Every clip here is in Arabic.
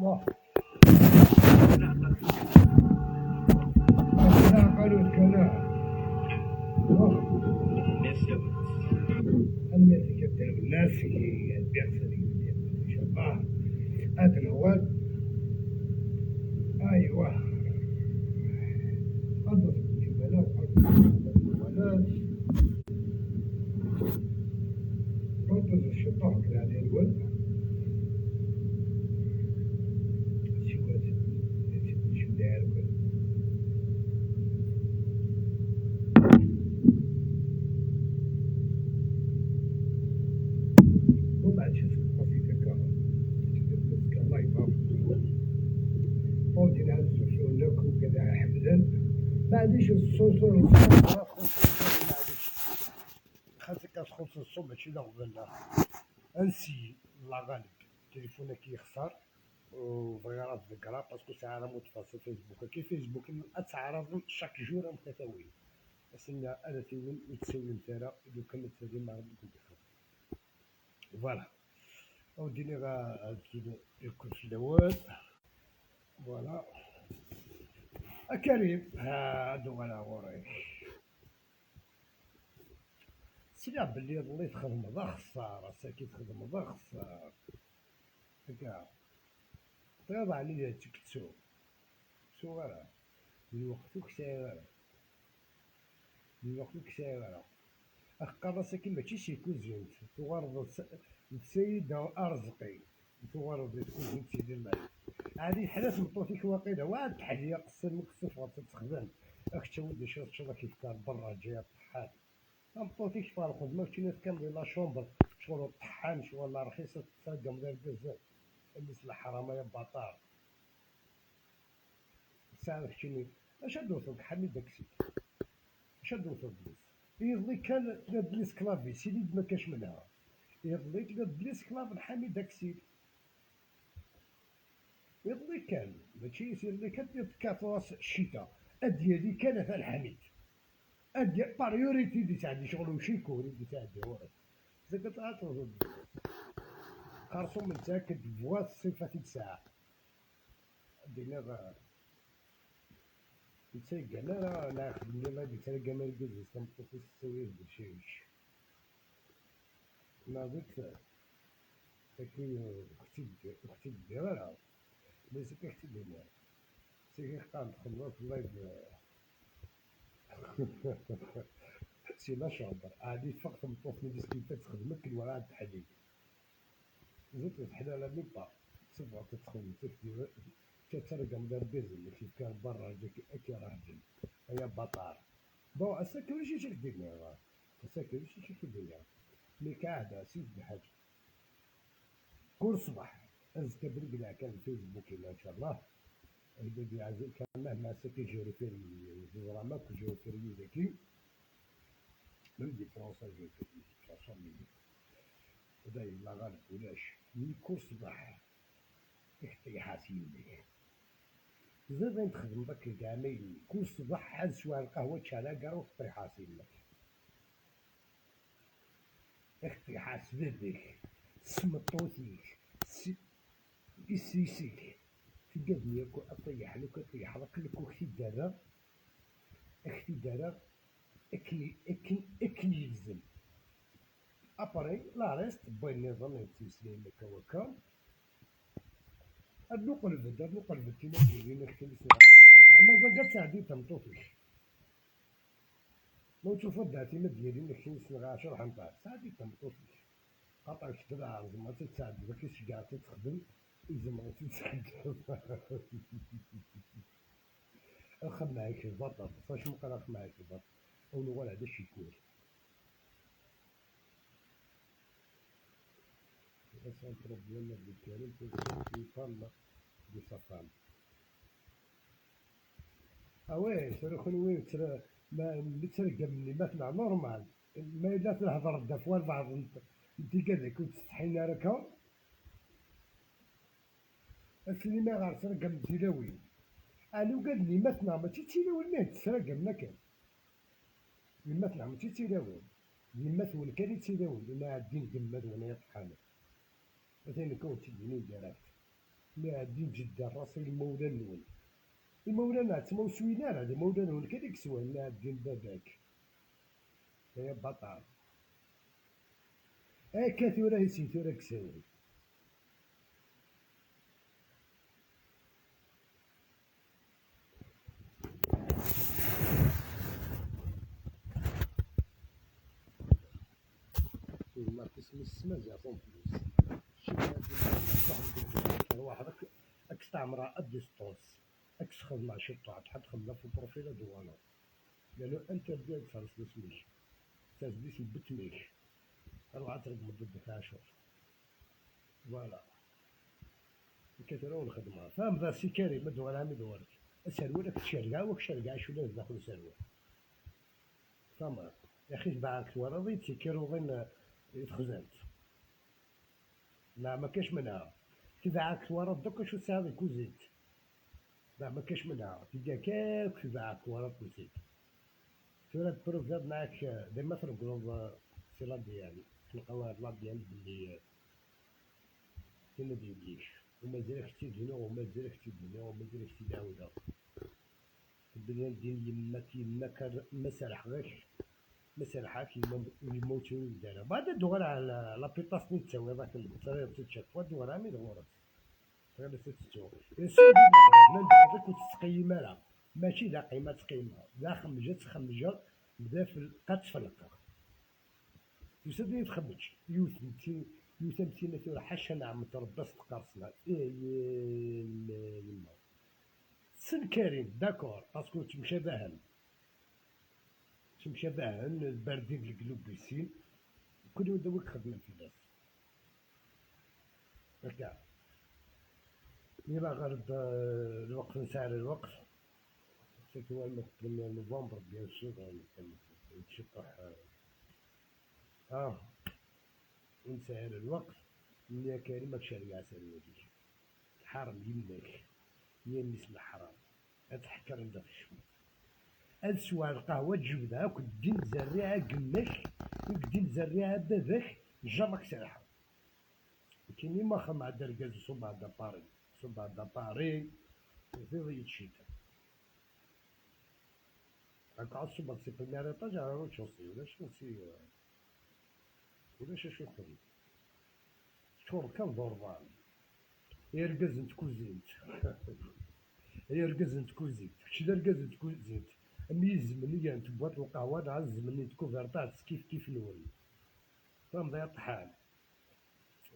Bon, أثناء قالوا الكلام الناس يبدأوا الناس يبيعوا إن شاء الله هذا الأول. أيوه أضف الجملات الجملات ردز الشطار كان على الأول شو داير وبعد شو الموسيقى كمان الموسيقى الله يبارك فوتي نهار السوسو لك وكذا حمدا ما عنديش السوسو خاصك تخص الصبح ماشي لا قبل انسي الله غالب تليفونك يخسر وفيروس ذكرى باسكو ساعة متفاصل فيسبوك كي فيسبوك أتعرض شاك جور متساوي أسنا أنا تيون وتساوي نتارا إذا كان تساوي مع ربكم بخير فوالا وديني غا يكون في الأول فوالا كريم هادو أنا غوري سينا بلي الله تخدم ذا خسارة ساكي تخدم ذا خسارة هكا تغاب عليا تكتسو صغيرة الوقت سايرة الوقت سايرة أخقر ساكن ماشي شي كوزينت تغرض السيد أرزقي تغرض تكوزينت سيدي الملك هادي حدث مطوطيك واقيلا واحد تحلية قصر مكسف غتتخدم أخت ودي شرط كيف كان برا جاية طحان مطوطيك فار الخدمة كنتي ناس كاملين لا شومبر شغل الطحان شغل رخيصة تساقم داير بزاف الناس الحرامية باطار ساعة كتشيني اش دوثوك حميد داكسي اش دوثوك بليس يضلي كان تلاد بليس كلافي سيدي ما كاش منها يضلي تلاد بليس كلاف نحامي داكسي يضلي كان ماشي يصير لي كان تكافواس الشتاء اديالي كان ثا الحميد ادي باريوريتي دي تعدي شغل وشيكو دي تعدي هو زكا تعطو خرصو من تاكد فوا صفة ساعة دينا يتساقى لا ناخذ اللي غادي يتساقى ما الجوز يستنبطو في السويس بالشيش ناضيك تكوين اختي الدرارة ليس كاختي الدنيا سيكي قام تخلص في اللايف سي لا شامبر عادي فقط مطوف من ديسكيتات تخدمك الوراء التحليل زدت تحلى على ميبا صبغة تدخل تكتب تترقى مدار بيزن كيف كان برا جاك اكي راجل هيا بطار بون اساكي وشي شي الدنيا اساكي وشي شي الدنيا مي كعادة سيد بحاجة كل صباح أزكى برقلع كان الفيسبوك إلا إن شاء الله يبدي عزيز كان مهما ساكي جوري في الزرامات جوري في ذاكي من دي فرنسا جوري في فرنسا ميلي وداي لا غالب ولاش من كل صباح يحتي حاسين بيه زاد غير تخدم داك الكامل كل صباح حاز شويه القهوة تشالاقا وتطيح حاسين لك اختي حاس بيك سمطوتيك السيسيك تقدني أطيح لك أطيح لك وكتي دارا أختي دارا أكني يلزم أبري لا ريست بوين النظام يتسلم لك وكا نقلبت كيما ديري نختي نسمع مازال ساعدين تمطوطيش لو تشوفوا الدعتيمة ديالي نختي نسمع 10 15 ساعدين تمطوطيش قطع كتبع زعما تتساعد ما كاينش كاع تتخدم زعما تتساعد نخدم معاك البطل فاش نبقى نخدم معاك البطل او نوال هذا شي كول بس un problème avec Karim pour une femme de sa femme. Ah ouais, صاروخ وين ترى ما ترقى مني ما تلعب نورمال ما إلا تهضر الدفوار بعض انت كذاك وتستحينا راكا السينما غير ترقى من التلاوين أنا قال لي ما تنعم تيتيلاوين ما تسرقى منا كان لما تنعم تيتيلاوين لما تولي كان يتيلاوين لما عادين دماد وانا يطحن مثلا كون تجيني ديريكت ما عادين جدا راسي المولى النون المولانا تما وسوينا هذا مولانا هو كذاك سوالنا عادين باباك يا بطل هاكا ثورة هيسي ثورة كساوي ما تسمي السما زعفون فلوس شي واحد اكستعمر اديستونس اكس خدمة شي طاعت حد خدمة في البروفيل دوانا لانه انت بديت تفرس لسميش تزديس البتميش اروح اترك مدة 10 فوالا كثروا الخدمة فهم ذا سي كريم دوار عامي دوارك السروال راك تشرقع وك شرقع شو لازم داخل السروال فهم يا اخي تبعك ورا تيكيرو غير يتخزنت لا ما كاش منها تبعك ورا دوك شو تساوي كوزيت لا ما كاش منها تلقى كاك تبعك ورا كوزيت تولد بروفير معاك ديما ترقلو سي لا ديالي تلقاو هاد لا ديال بلي ما دياليش ومازال اختي هنا ومازال اختي هنا ومازال اختي داوده البنيان ديال يماك ما سرحغاش ما سرحاك يموتو ولدانا بعد دوغر على لابيطاس نيت تساوي هذاك الطريق تتشاف دوغر عامي دوغر غير تتسوق السوق ديال الحرام وتستقيم لها ماشي لا قيمة تقيمها لا خمجة بدا في قتفلقة يسدني تخمج يوثمتينا تورا حاشا نعم تربص تقرصنا يما سن كريم داكور باسكو تمشابهن البردين القلوبيسين كل دوك خدمة في ناس هكا إلا غرد الوقت نسعر الوقت سيتو المقدم نوفمبر بيان سور نتشطح ونسعر الوقت يا كريم ماكش رجع سرواليك حرم يماك يا الناس الحرام أتحكر عند الشمس أسوى القهوة تجبدها وكدين زريعة قماك وكدين زريعة باباك جامك سرحة كيني ما خم عدا الكاز صوب عدا باري في ضيط الشتاء هاكا عصوب سي بميار ايطاج على روتشوسي ولاش شو خدم شور كان ضربان يرقز انت كوزينت يرقز انت كوزينت كشي رقز انت كوزينت ميز مني انت بوات القهوة نعز مني تكوفرتات كيف نولي فهم ضيع طحال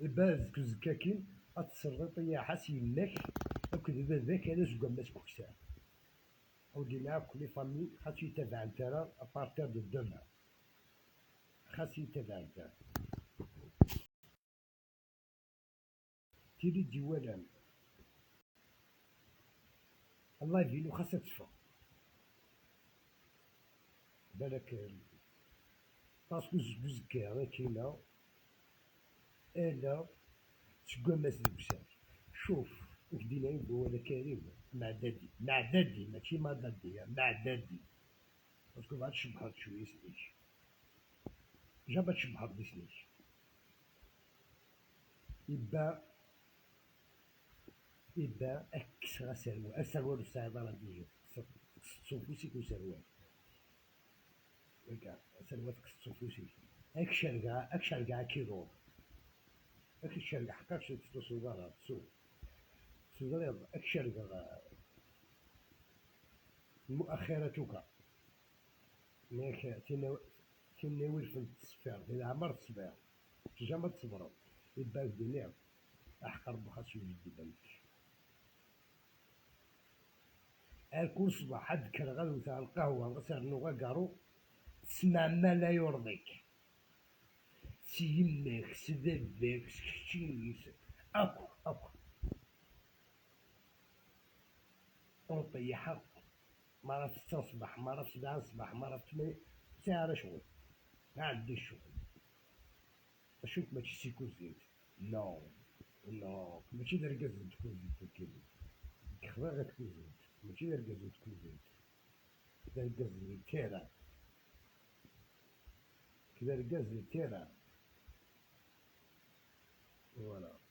باز كوزكاكين أتصرف يا حاس يماك أكد باباك أنا زوج ماس كوكسان أو دينا كل فامي خاص يتابع نتا أبارتير دو دوما خاص يتابع نتا تيري ديوالا الله يدينو خاصها تفا بالك باسكو زوج راه كاينة أنا زوج ماس كوكسان شوف وكدينا يبو هذا كريم معدادي ماشي مدادي معدادي باسكو بعد شبحت شوية سنيش جابت شبحت بسنيش يبا أكس غسروال أسروال السعادة راه ديجا تصوفوسيك وسروال هكا سروال تصوفوسيك أك شرقة كيرو أك الشرقة حقاش تصوصو برا تسوق تزريض أكشرق مؤخرتك ماك تناول في التصفير إذا عمر تصبير تجمع تصبرو يبقى الدنيا أحقر بخاص يجدد كل صباح أذكر غدو تاع القهوة غسر نوغا كارو تسمع ما لا يرضيك سيماك سداباك سكتينيس أكو طيحة ما عرفت 6 صباح ما عرفت 7 صباح ما عرفت 8 ساعة شغل ما عنديش شغل أشوف ماشي سيكون زيت نو ماشي دركاز تكون زيت كيما خبا غتكون زيت ماشي دركاز تكون زيت دركاز تيرا دركاز تيرا فوالا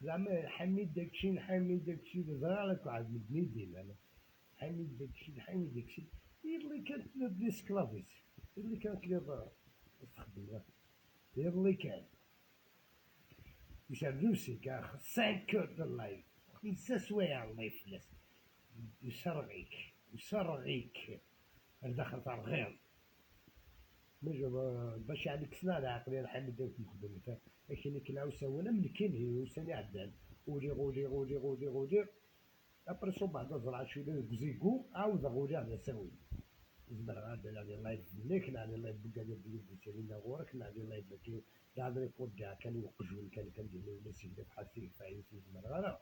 زعما حميد داكشي نحمي داكشي زرا لك واحد من بنيدين انا حميد داكشي هي اللي كانت ديسكلافيس هي اللي كانت لي تخدم اللي كان يسردوسي كان 5 كور د اللايف 5 سوايع الله يفلس يسرغيك دخلت على الغير باش عليك سنة عقلي الحمد داك المخدم لكن كنعاود سوانا من كاين هي وساني عدال غودي ابري صوب بعد زرعة شويه كزيكو عاود غودي على ساوي زبر غاد على لايف منك على لايف بقى ديال سيرينا غورك على لايف باكي قاعد ريكورد كاع كان يوقجون كان كندير الناس اللي بحال فيه فايت زبر غالا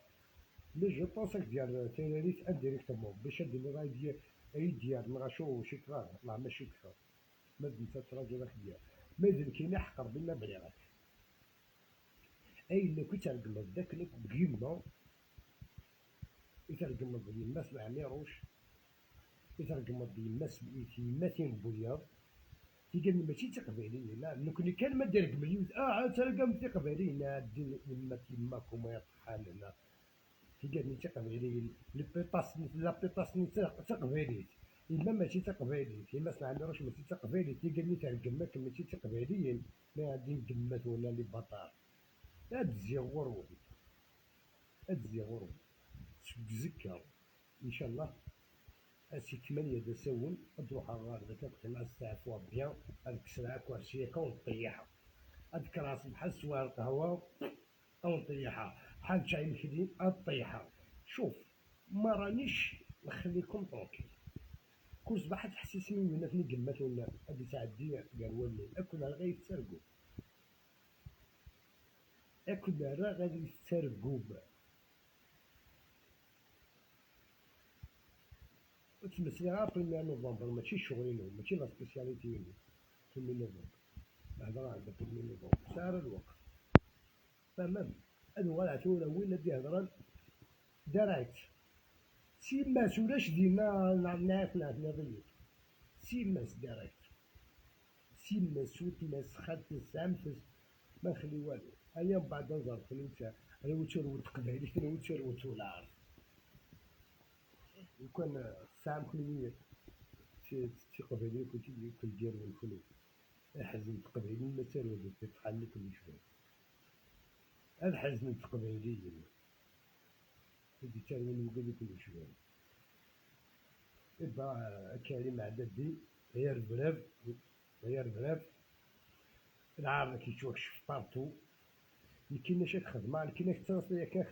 مي جو بونسك ديال تيريت انديريكتومون باش ندير راي ديال نغاشو شي كرا لا ماشي كثر ما انت تراجع لك ديال ما يدير كاين حقر بلا بليغات اي اللي كنت ترقم داك لك بقيمه يترقم بالماس العميروش يترقم بالماس يماتين بوياض تيقال ماشي تقبالي لا نكون كان ما دير مليون ترقم تقبالي نادي يماكم ويطحن هنا تيقال لي تقبالي لا بيطاسني تقبالي إلا ماشي تقبالي كيما العميروش ماشي تقبالي تيقال لي ترقمك ماشي تقباليين ما غادي نقمت ولا لي بطار هاد الزيغور تذكر ان شاء الله اسي 8 دا ساون تروح غار ذاك الوقت مع الساعه فوا بيان هذيك الساعه كرسيه كون طيحها هذيك راس بحال سوار القهوه او نطيحها بحال شاي مخدين طيحها شوف ما رانيش نخليكم طوكي كل صباح تحسسني من فين قمات ولا هادي تعدي قال ولي اكل راه غادي يتسرقوا راه غادي يتسرقوا تمسلي غير بريمير نوفمبر ماشي شغلينهم ماشي لا سبيسياليتيهم بريمير نوفمبر الهضره عند بريمير نوفمبر ساعة الوقت تمام هادو غنعطيونا وين اللي هضران دايركت سيماس ولاش دينا نعرف نضيف سيماس دايركت سيماس وتماس خالتس سامفس ما نخلي والو هيا من بعد نزرت نتا انا وتر تقبالي انا وتر وتولار وكان سامحني شي قبيلة كنت كندير والفلوس الحزن التقبيلي ما تروج تتحل كل شوية الحزن التقبيلي اللي تروج كل شوية يبقى كريم عددي غير بريف العار كيتوحش بارتو لكن شي خدمة لكن كتصرف كان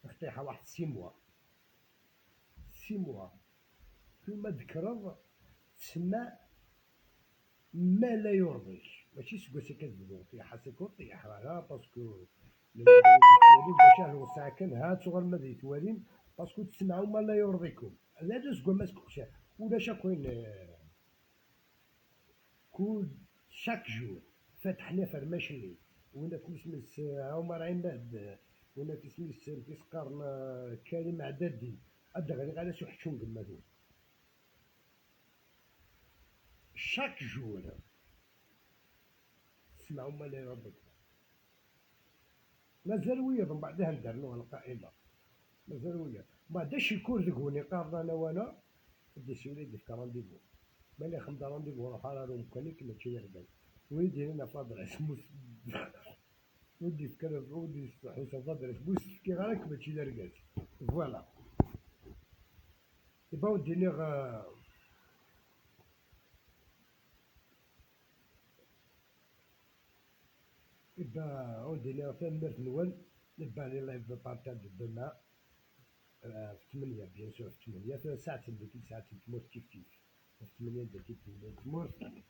خطيحة واحد 6 موا كما ذكرت تسمع ما لا يرضيك ماشي سكوتي كتبدو طيحة سكوت طيحة راه باسكو باش هو ساكن هات غير ما يتوالين باسكو تسمعوا ما لا يرضيكم لا تسكو ما سكوتش ولا شاكوين كل شاك جور فتحنا فرماشلي ولا تسمس عمر عماد ولا تسمس تسقرن كريم عددي الدغري غادا شي حشون قمادو شاك جور تسمعوا ما لا يرضيكم مازال ويض من بعدها ندرنوها القائمة مازال ويض بعد شي يكون ذكوني قارنا انا وانا بدي سولي ديك رانديفو مالي خمدا رانديفو روح على روم كانيك ماشي يرقل ويدير لنا فاضل اسمو ودي فكر ودي حوسه فضل بوس كي غيرك ماشي لرقاس. فوالا يبا وديني يبا وديني تنمرت نول يبا لي لايف بارتاج دوما في 8 بيان سور في 8 في ساعة ديك ساعة تموت كيف كيف في 8 ديك تموت في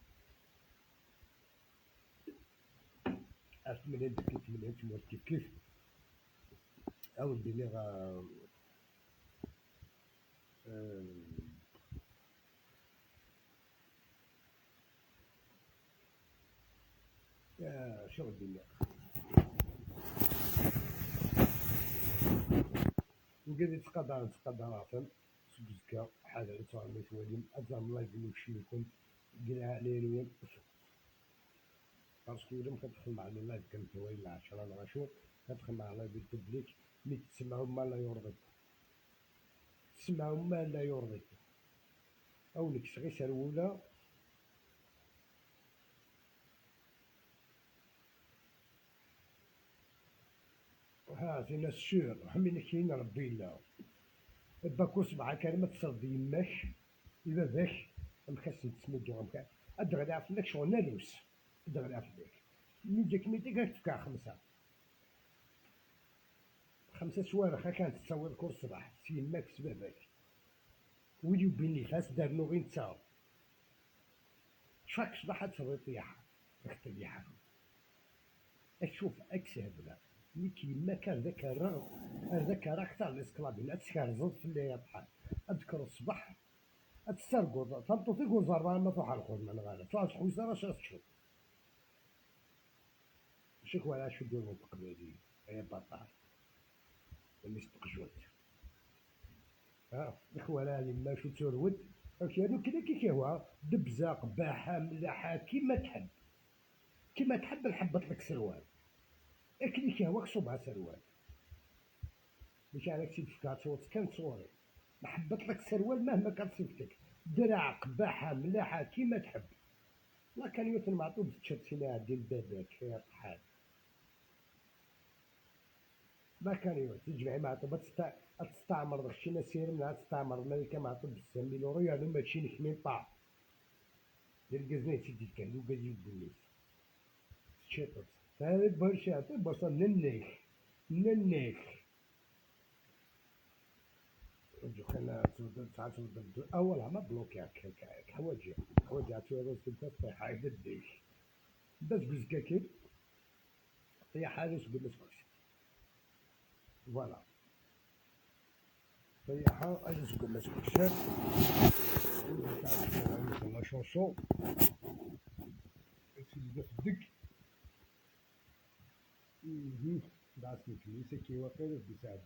8 ديك 8 تموت كيف كيف أو ديني شغل ديني وقاعد يتقدر عفن سبزكا حاجة يتعلم يتولي أزام الله يقول شيكم قلها ليلوين باسكو إلا مكتدخل مع اللايف كان توالي 10 العشور كتدخل مع لايف البوبليك ملي تسمعو ما لا يرضيك تسمعو ما لا يرضيك أو لك غير سرولة ها سي ناس سور حمينا كاين ربي الله باكو سبعة كلمة تصرد يماك إذا ذاك مخسن تسمدو غمكا أدغلي عفلك شغل نالوس أدغلي عفلك مي جاك ميتي كاك تفكا خمسة سوارخ كانت تصور كل صباح سي يماك سباباك ويلي بيني فاس دارنو غير نتا شاك صباح تصور طياحة اختي طياحة تشوف أكسهبلا ميكي ما كان ذاك الرغم هذاك راه اختار الاسكلابين اتكرزت في اللي يطحن اذكر الصباح اتسرقوا تنطو تيقول زربان ما تروح الخوض من غالا تروح خويزة راش تشوف شكوى على شو ديرو تقليدي هي بطال اللي استقجوت ها الخوالا اللي ما شو ترود كانوا كذا كي هو دبزة قباحة ملاحة كيما تحب كيما تحب نحبط لك سروال اكلي كهواك صوبها سروال مش عليك تفكار صوت كان صوري محبط لك سروال مهما كانت صفتك درع قباحة ملاحة كيما تحب ما كان يوتن معطوب تشرتينا ديال باباك يا طحال ما كان يوت تجمعي معطوب تستعمر داكشي سير منها تستعمر الملكة معطوب بالسمي لورو يعني ماشي نكمين طاع ديال كازني سيدي كان لو قال يقول تشيطت هذا برشا بصل ننيك كان ساعات اولها ما بلوكي هكاك حوايج عطيو كنت طيح عيد الديك بس بزكاكي هي حاجه تقول لك فوالا هي حاجه تقول لك كشاف لا شونسون تسجل في الدك بعثني كنيسه كي واقيلا في ساعه